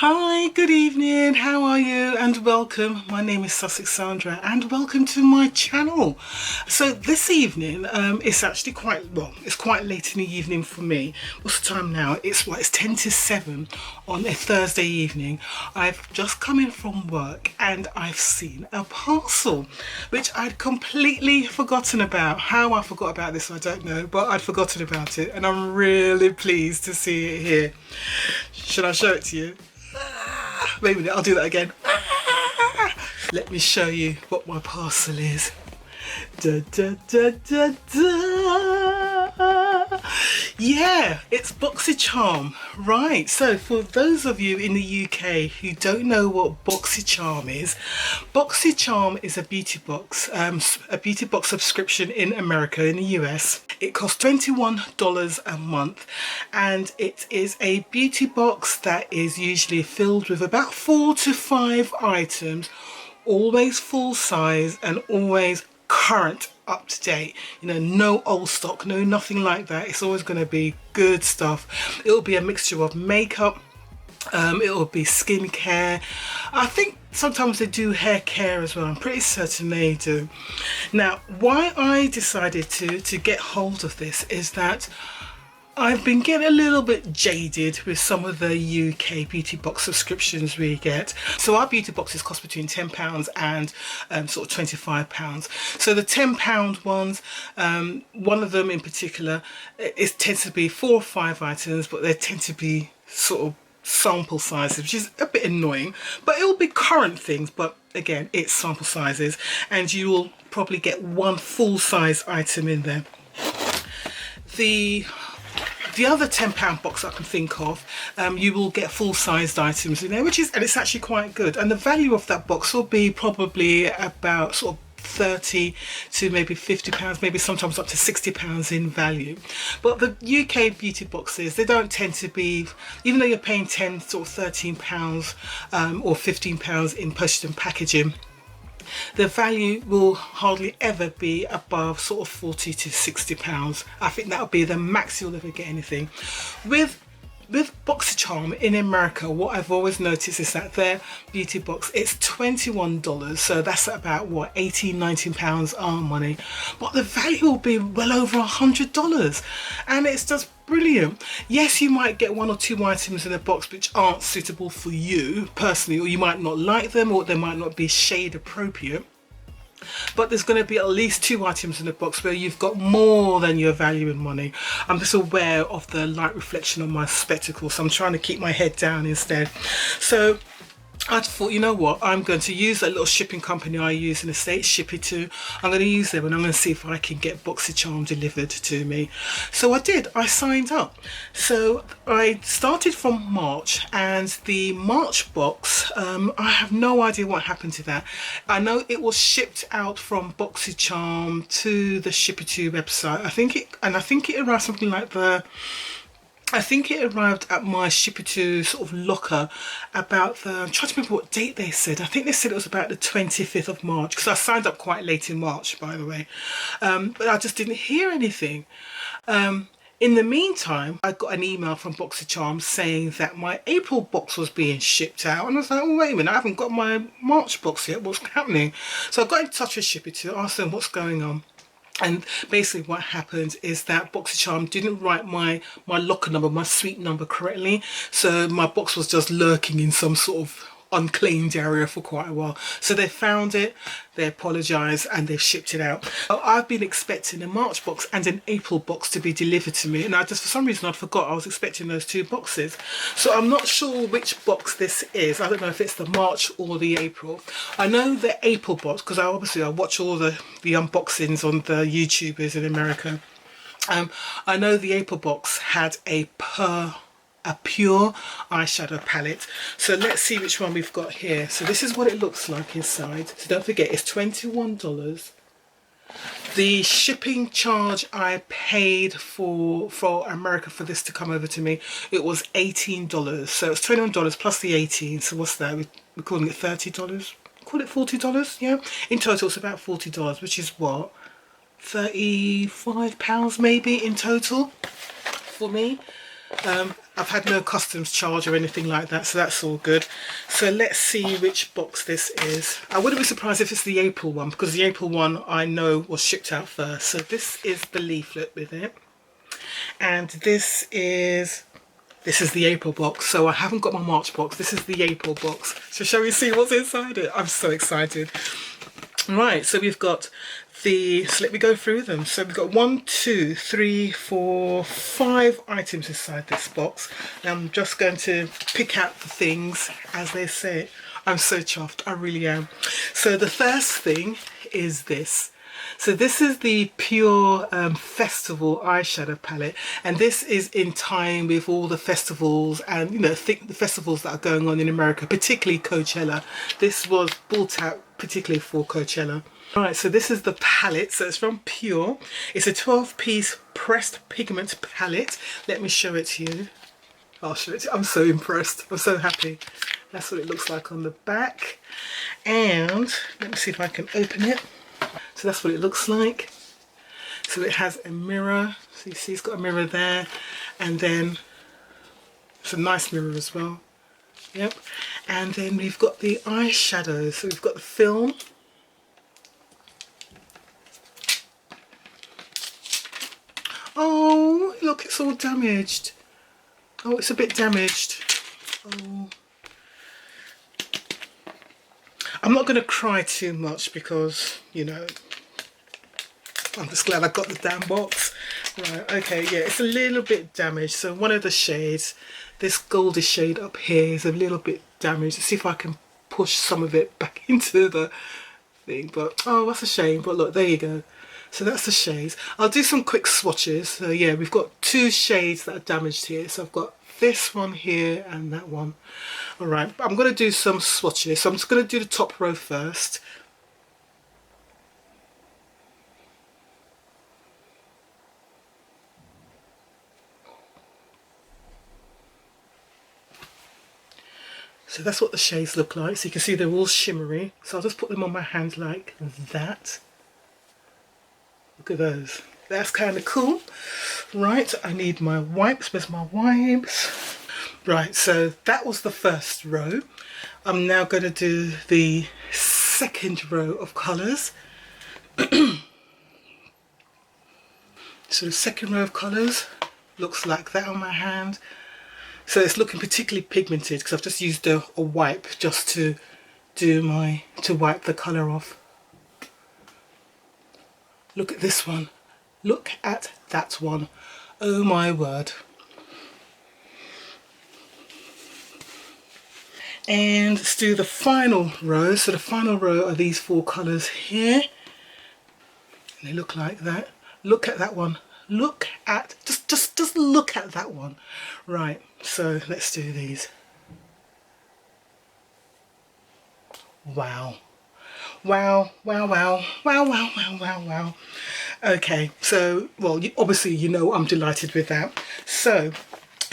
Hi, good evening, how are you? And welcome. My name is Sandra and welcome to my channel. So this evening, it's actually it's quite late in the evening for me. What's the time now? It's 10 to 7 on a Thursday evening. I've just come in from work and I've seen a parcel which I'd completely forgotten about. How I forgot about this, I don't know, but I'd forgotten about it and I'm really pleased to see it here. Should I show it to you? Wait a minute, I'll do that again. Let me show you what my parcel is. Da, da, da, da, da. Yeah, it's Boxycharm. Right, so for those of you in the UK who don't know what Boxycharm is a beauty box subscription in America, in the US. It costs $21 a month and it is a beauty box that is usually filled with about 4 to 5 items, always full size and always current, up to date, you know, no old stock, no nothing like that. It's always going to be good stuff. It'll be a mixture of makeup, it'll be skincare. I think sometimes they do hair care as well. I'm pretty certain they do. Now, why I decided to get hold of this is that I've been getting a little bit jaded with some of the UK beauty box subscriptions we get. So our beauty boxes cost between £10 and sort of £25. So the £10 ones, one of them in particular, it tends to be 4 or 5 items, but they tend to be sort of sample sizes, which is a bit annoying, but it will be current things, but again, it's sample sizes, and you will probably get one full size item in there. The other £10 box I can think of, you will get full-sized items in there, and it's actually quite good. And the value of that box will be probably about sort of 30 to maybe £50, maybe sometimes up to £60 in value. But the UK beauty boxes, they don't tend to be, even though you're paying 10 sort of £13 or £15 in postage and packaging, the value will hardly ever be above sort of 40 to £60. I think that'll be the max you'll ever get anything. With Boxycharm in America, what I've always noticed is that their beauty box, it's $21, so that's about what, £18–19 our money, but the value will be well over $100, and it's just brilliant. Yes, you might get 1 or 2 items in a box which aren't suitable for you personally, or you might not like them, or they might not be shade appropriate, but there's going to be at least 2 items in the box where you've got more than your value in money. I'm just aware of the light reflection on my spectacles, so I'm trying to keep my head down instead. So I thought, you know what, I'm going to use a little shipping company I use in the States, Shippy2. I'm going to use them and I'm going to see if I can get Boxycharm delivered to me. So I did, I signed up. So I started from March, and the March box, I have no idea what happened to that. I know it was shipped out from Boxycharm to the Shippy2 website. I think it arrived something like I think it arrived at my Shippy2 sort of locker about I'm trying to remember what date they said. I think they said it was about the 25th of March, because I signed up quite late in March, by the way. But I just didn't hear anything. In the meantime, I got an email from Boxycharm saying that my April box was being shipped out. And I was like, oh, wait a minute, I haven't got my March box yet. What's happening? So I got in touch with Shippy2, asked them what's going on. And basically what happened is that Boxycharm didn't write my locker number, my suite number correctly. So my box was just lurking in some sort of unclaimed area for quite a while. So they found it, they apologised, and they've shipped it out. I've been expecting a March box and an April box to be delivered to me, and I just, for some reason, I forgot I was expecting those 2 boxes. So I'm not sure which box this is. I don't know if it's the March or the April. I know the April box because I watch all the unboxings on the YouTubers in America. I know the April box had a pure eyeshadow palette. So let's see which one we've got here. So this is what it looks like inside. So don't forget, it's $21. The shipping charge I paid for America for this to come over to me, it was $18. So it's $21 plus the 18. So what's that? We're calling it $30. Call it $40, yeah? In total it's about $40, which is what? £35 maybe in total for me. I've had no customs charge or anything like that, so that's all good. So let's see which box this is. I wouldn't be surprised if it's the April one, because the April one I know was shipped out first. So this is the leaflet with it, and this is the April box. So I haven't got my March box. This is the April box. So shall we see what's inside it? I'm so excited. Right, so we've got so let me go through them. So we've got 1, 2, 3, 4, 5 items inside this box. Now I'm just going to pick out the things as they say. I'm so chuffed, I really am. So the first thing is this. So this is the Pure Festival eyeshadow palette, and this is in time with all the festivals and, you know, the festivals that are going on in America, particularly Coachella. This was brought out particularly for Coachella. Right, so this is the palette. So it's from Pure. It's a 12-piece pressed pigment palette. Let me show it to you. I'll show it to you. I'm so impressed. I'm so happy. That's what it looks like on the back. And let me see if I can open it. So that's what it looks like. So it has a mirror. So you see it's got a mirror there. And then it's a nice mirror as well. Yep. And then we've got the eyeshadows. So we've got the film. Oh, look, it's all damaged. Oh, it's a bit damaged. Oh. I'm not going to cry too much because, you know, I'm just glad I got the damn box. Right, okay, yeah, it's a little bit damaged. So one of the shades, this goldish shade up here is a little bit damaged. Let's see if I can push some of it back into the thing. But, oh, that's a shame. But look, there you go. So that's the shades. I'll do some quick swatches. So yeah, we've got 2 shades that are damaged here. So I've got this one here and that one. All right, I'm going to do some swatches. So I'm just going to do the top row first. So that's what the shades look like. So you can see they're all shimmery. So I'll just put them on my hand like that. Look at those. That's kind of cool. Right, I need my wipes. Where's my wipes? Right, so that was the first row. I'm now going to do the second row of colours. So the second row of colours looks like that on my hand. So it's looking particularly pigmented because I've just used a wipe just to wipe the colour off. Look at this one. Look at that one. Oh my word. And let's do the final row. So the final row are these 4 colours here. And they look like that. Look at that one. Look at, just look at that one. Right, so let's do these. Wow. Wow, wow, wow, wow, wow, wow, wow, wow. Okay, so, well, obviously, you know, I'm delighted with that. So,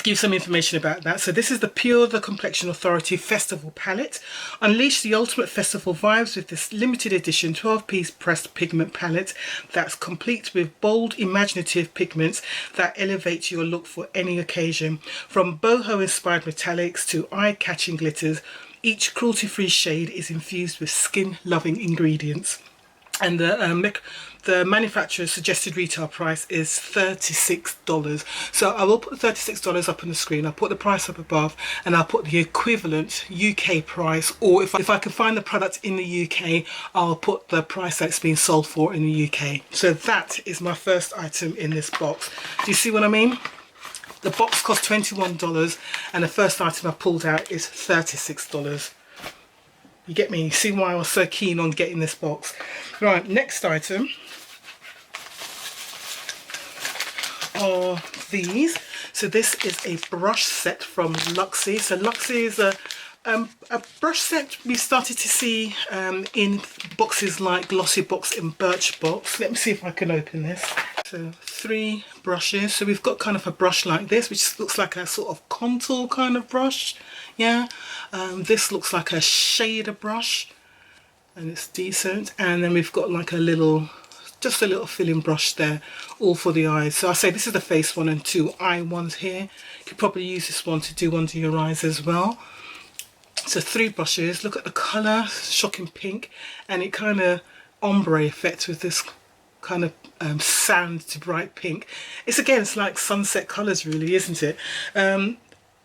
to give some information about that. So this is the Pure The Complexion Authority Festival Palette. Unleash the ultimate festival vibes with this limited edition 12-piece pressed pigment palette that's complete with bold, imaginative pigments that elevate your look for any occasion. From boho-inspired metallics to eye-catching glitters, each cruelty-free shade is infused with skin-loving ingredients. And the manufacturer's suggested retail price is $36. So I will put $36 up on the screen. I'll put the price up above, and I'll put the equivalent UK price, or if I can find the product in the UK, I'll put the price that it's being sold for in the UK. So that is my first item in this box. Do you see what I mean? The box cost $21 and the first item I pulled out is $36. You get me? You see why I was so keen on getting this box. Right, next item are these. So this is a brush set from Luxus. So Luxus is a brush set we started to see in boxes like Glossy Box and Birchbox. Let me see if I can open this. So 3 brushes. So we've got kind of a brush like this, which looks like a sort of contour kind of brush. Yeah. This looks like a shader brush, and it's decent. And then we've got like a little just a little filling brush there, all for the eyes. So I say this is the face one and 2 eye ones here. You could probably use this one to do under your eyes as well. So 3 brushes. Look at the colour, shocking pink, and it kind of ombre effect with this kind of sand to bright pink. It's like sunset colours really, isn't it?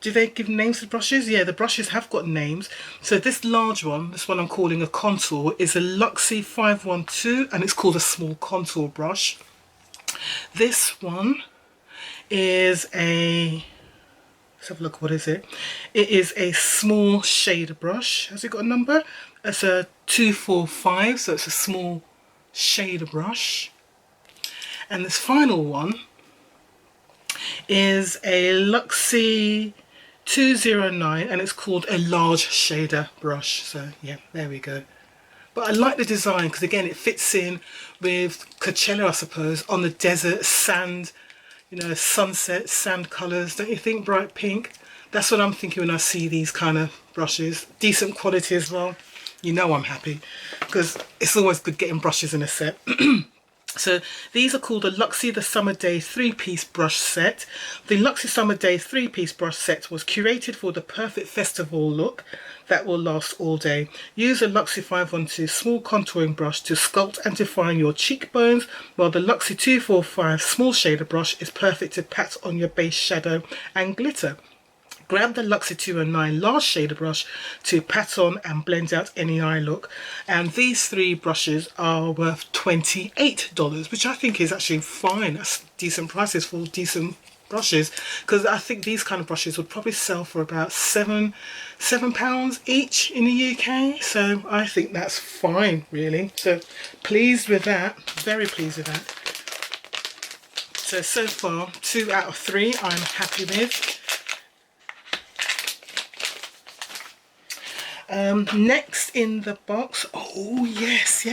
Do they give names to brushes? Yeah, the brushes have got names. So this large one, this one I'm calling a contour, is a Luxus 512 and it's called a small contour brush. This one is a, let's have a look, what is it? It is a small shader brush. Has it got a number? It's a 245, so it's a small shader brush. And this final one is a Luxus 209 and it's called a large shader brush. So yeah, there we go. But I like the design because again it fits in with Coachella, I suppose, on the desert, sand, you know, sunset, sand colours, don't you think? Bright pink. That's what I'm thinking when I see these kind of brushes. Decent quality as well. You know I'm happy because it's always good getting brushes in a set. So these are called the Luxus the Summer Day 3-piece brush set. The Luxus Summer Day 3-piece brush set was curated for the perfect festival look that will last all day. Use a Luxus 512 small contouring brush to sculpt and define your cheekbones, while the Luxus 245 small shader brush is perfect to pat on your base shadow and glitter. Grab the Luxus 209 large shader brush to pat on and blend out any eye look. And these 3 brushes are worth $28, which I think is actually fine. That's decent prices for decent brushes, because I think these kind of brushes would probably sell for about £7 each in the UK. So I think that's fine, really. So pleased with that, very pleased with that. So far 2 out of 3 I'm happy with. Next in the box, oh yes,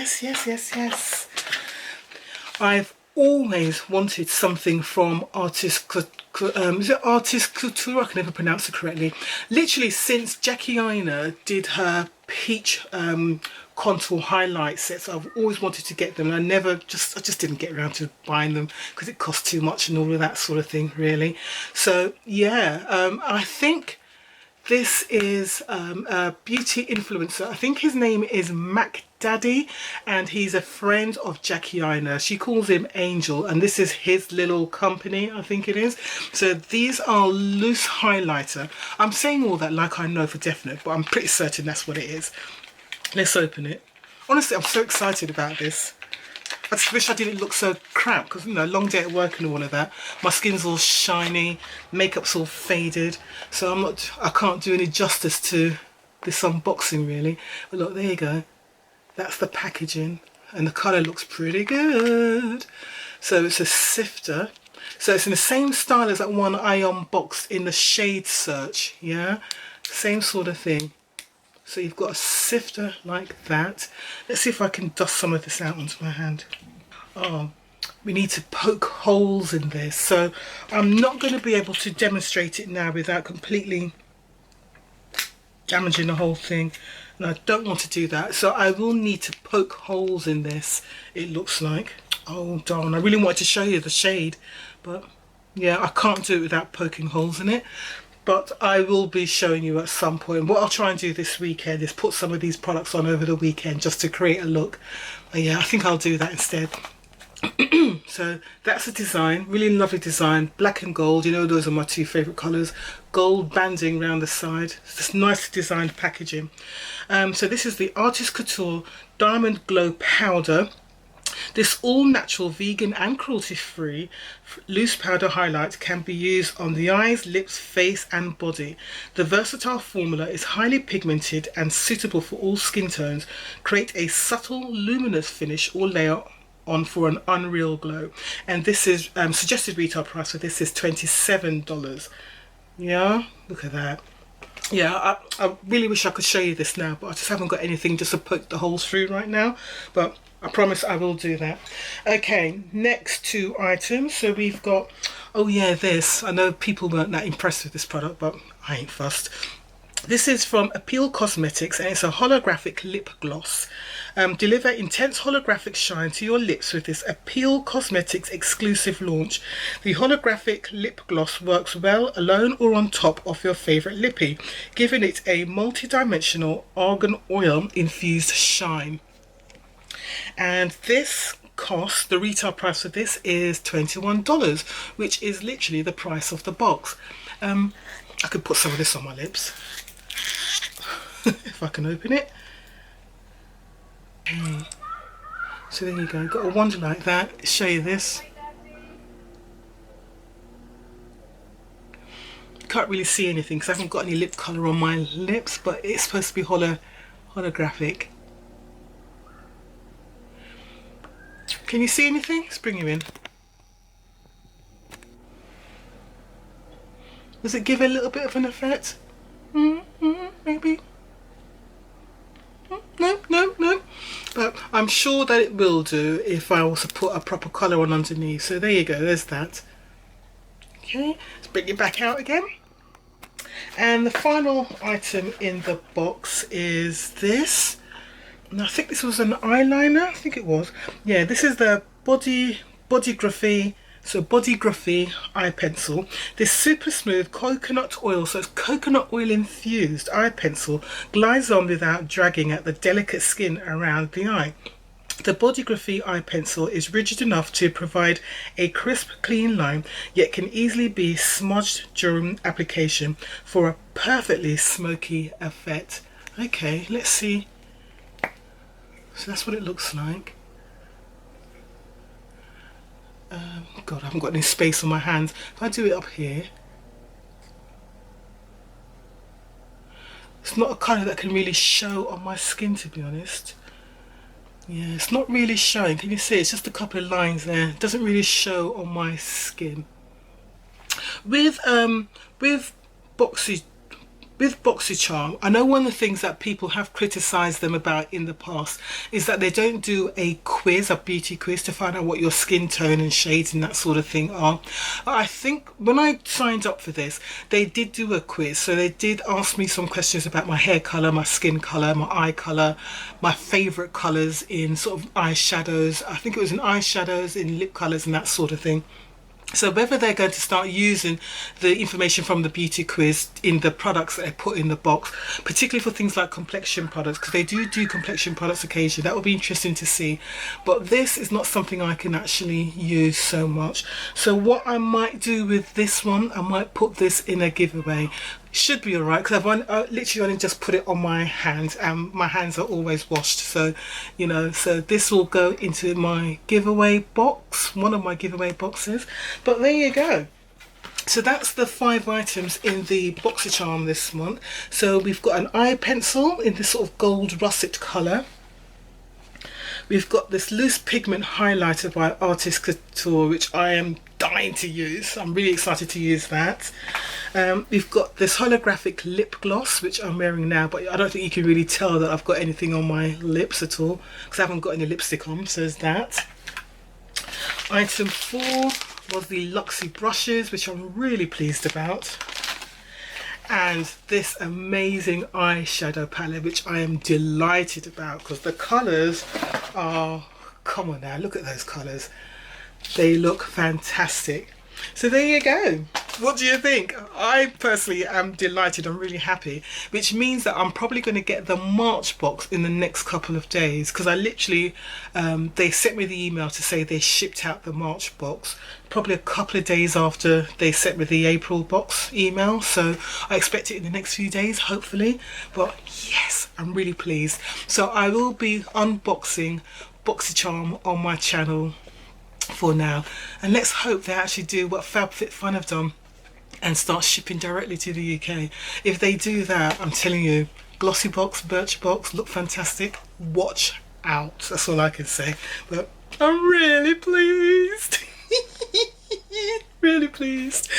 I've always wanted something from Artist is it Artist Couture? I can never pronounce it correctly. Literally since Jackie Aina did her peach contour highlight sets, I've always wanted to get them, and I just didn't get around to buying them because it cost too much and all of that sort of thing, really. So yeah, I think this is a beauty influencer. I think his name is Mac Daddy, and he's a friend of Jackie Aina. She calls him Angel, and this is his little company, I think it is. So these are loose highlighter. I'm saying all that like I know for definite, but I'm pretty certain that's what it is. Let's open it. Honestly, I'm so excited about this. I just wish I didn't look so crap because, you know, long day at work and all of that. My skin's all shiny, makeup's all faded, so I can't do any justice to this unboxing really. But look, there you go. That's the packaging and the colour looks pretty good. So it's a sifter. So it's in the same style as that one I unboxed in the shade search, yeah? Same sort of thing. So you've got a sifter like that. Let's see if I can dust some of this out onto my hand. Oh, we need to poke holes in this. So I'm not going to be able to demonstrate it now without completely damaging the whole thing. And I don't want to do that. So I will need to poke holes in this, it looks like. Oh darn, I really wanted to show you the shade. But yeah, I can't do it without poking holes in it. But I will be showing you at some point. What I'll try and do this weekend is put some of these products on over the weekend just to create a look. But yeah, I think I'll do that instead. So that's the design, really lovely design, black and gold. You know, those are my 2 favourite colours. Gold banding around the side. It's just nicely designed packaging. So this is the Artist Couture Diamond Glow Powder. This all-natural, vegan and cruelty-free loose powder highlight can be used on the eyes, lips, face and body. The versatile formula is highly pigmented and suitable for all skin tones. Create a subtle, luminous finish or layer on for an unreal glow. And this is suggested retail price for this is $27. Yeah, look at that. Yeah, I really wish I could show you this now, but I just haven't got anything just to poke the holes through right now. But I promise I will do that. Okay, next 2 items. So we've got, oh yeah, this. I know people weren't that impressed with this product, but I ain't fussed. This is from Appeal Cosmetics and it's a holographic lip gloss. Deliver intense holographic shine to your lips with this Appeal Cosmetics exclusive launch. The holographic lip gloss works well alone or on top of your favourite lippy, giving it a multi-dimensional argan oil infused shine. And this cost, the retail price for this is $21, which is literally the price of the box. I could put some of this on my lips. If I can open it. Okay. So there you go, got a wand like that. Show you this. Can't really see anything because I haven't got any lip colour on my lips, but it's supposed to be holographic. Can you see anything? Let's bring you in. Does it give a little bit of an effect? Maybe. No. But I'm sure that it will do if I also put a proper colour on underneath. So there you go, there's that. Okay, let's bring it back out again. And the final item in the box is this. And I think this was an eyeliner. I think it was. Yeah, this is the Body Graffiti. So Body Graffiti eye pencil. This super smooth coconut oil, so it's coconut oil infused eye pencil, glides on without dragging at the delicate skin around the eye. The Body Graffiti eye pencil is rigid enough to provide a crisp, clean line, yet can easily be smudged during application for a perfectly smoky effect. Okay, let's see. So that's what it looks like. God, I haven't got any space on my hands. If I do it up here, it's not a colour that can really show on my skin, to be honest. Yeah, it's not really showing. Can you see? It's just a couple of lines there. It doesn't really show on my skin. With Boxycharm, I know one of the things that people have criticised them about in the past is that they don't do a quiz, a beauty quiz, to find out what your skin tone and shades and that sort of thing are. I think when I signed up for this, they did do a quiz. So they did ask me some questions about my hair colour, my skin colour, my eye colour, my favourite colours in sort of eyeshadows. I think it was in eyeshadows, in lip colours and that sort of thing. So whether they're going to start using the information from the beauty quiz in the products that they put in the box, particularly for things like complexion products, because they do complexion products occasionally, that will be interesting to see. But this is not something I can actually use so much. So what I might do with this one, I might put this in a giveaway. Should be alright, because I literally only just put it on my hand and my hands are always washed, so you know, so this will go into my giveaway box, one of my giveaway boxes. But there you go. So that's the 5 items in the Boxycharm this month. So we've got an eye pencil in this sort of gold russet colour. We've got this loose pigment highlighter by Artist Couture, which I am dying to use. I'm really excited to use that. We've got this holographic lip gloss, which I'm wearing now, but I don't think you can really tell that I've got anything on my lips at all, because I haven't got any lipstick on, so there's that. Item 4 was the Luxus brushes, which I'm really pleased about. And this amazing eyeshadow palette, which I am delighted about, because the colours are, come on now, look at those colours. They look fantastic. So there you go. What do you think? I personally am delighted. I'm really happy, which means that I'm probably going to get the March box in the next couple of days, because I literally they sent me the email to say they shipped out the March box probably a couple of days after they sent me the April box email, so I expect it in the next few days, hopefully. But yes, I'm really pleased. So I will be unboxing Boxycharm on my channel for now, and let's hope they actually do what FabFitFun have done and start shipping directly to the UK. If they do that, I'm telling you, Glossybox, Birchbox, Lookfantastic, watch out. That's all I can say. But I'm really pleased. Really pleased.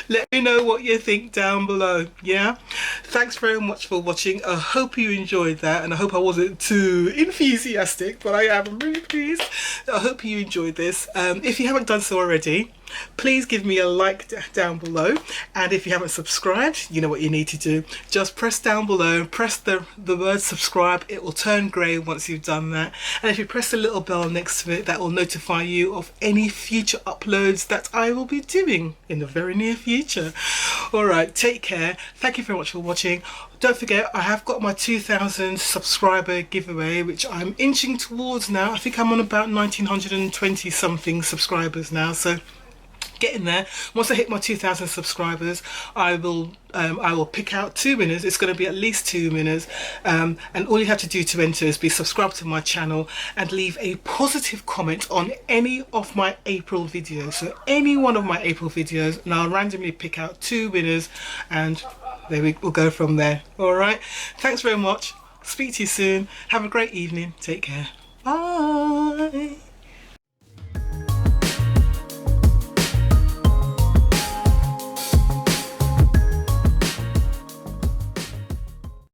Let me know what you think down below. Yeah, thanks very much for watching. I hope you enjoyed that, and I hope I wasn't too enthusiastic, but I am. I'm really pleased. I hope you enjoyed this. If you haven't done so already, Please give me a like down below, and if you haven't subscribed, you know what you need to do. Just press down below, press the word subscribe. It will turn grey once you've done that, and if you press the little bell next to it, that will notify you of any future uploads that I will be doing in the very near future. Alright, take care. Thank you very much for watching. Don't forget, I have got my 2,000 subscriber giveaway, which I'm inching towards now. I think I'm on about 1,920 something subscribers now, so get in there. Once I hit my 2,000 subscribers, I will pick out 2 winners. It's going to be at least 2 winners, and all you have to do to enter is be subscribed to my channel and leave a positive comment on any of my April videos. So any one of my April videos, and I'll randomly pick out 2 winners, and there we'll go from there. All right, thanks very much. Speak to you soon. Have a great evening. Take care. Bye.